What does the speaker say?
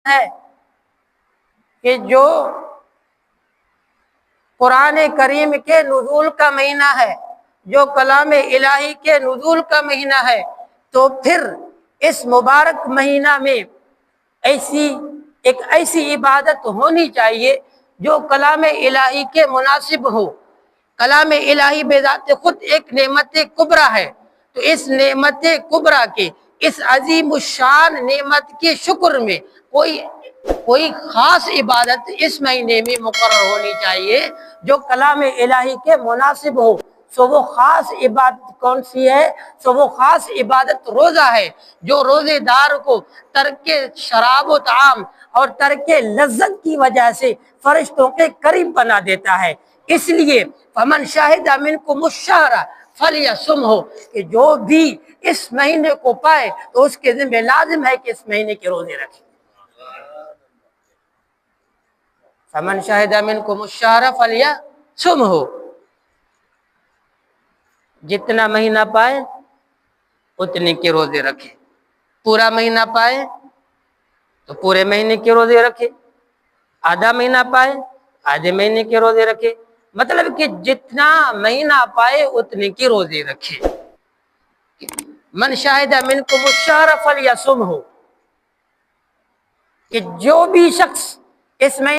ہے کہ جو قرآن کریم کے نزول کا مہینہ ہے، جو کلام الہی کے نزول کا مہینہ ہے، تو پھر اس مبارک مہینہ میں ایسی عبادت ہونی چاہیے جو کلام الہی کے مناسب ہو۔ کلام الہی بذات خود ایک نعمت کبریٰ ہے، تو اس نعمت کبریٰ کے، اس عظیم الشان نعمت کے شکر میں کوئی خاص عبادت اس مہینے میں مقرر ہونی چاہیے جو کلام الہی کے مناسب ہو۔ سو وہ خاص عبادت کون سی ہے؟ سو وہ خاص عبادت روزہ ہے، جو روزے دار کو ترک شراب و طعام اور ترک لذت کی وجہ سے فرشتوں کے قریب بنا دیتا ہے۔ اس لیے فمن شاہد منکم الشہر فلیصمہ، کہ جو بھی اس مہینے کو پائے تو اس کے ذمہ لازم ہے کہ اس مہینے کے روزے رکھے۔ فمن شاہد منکم الشہر فلیصمہ، جتنا مہینہ پائے اتنے کے روزے رکھے، پورا مہینہ پائے تو پورے مہینے کے روزے رکھے، آدھا مہینہ پائے آدھے مہینے کے روزے رکھے، مطلب کہ جتنا مہینہ پائے اتنے کے روزے رکھے۔ من شاہد منکم الشہر فلیصمہ، کہ جو بھی شخص اس مہینے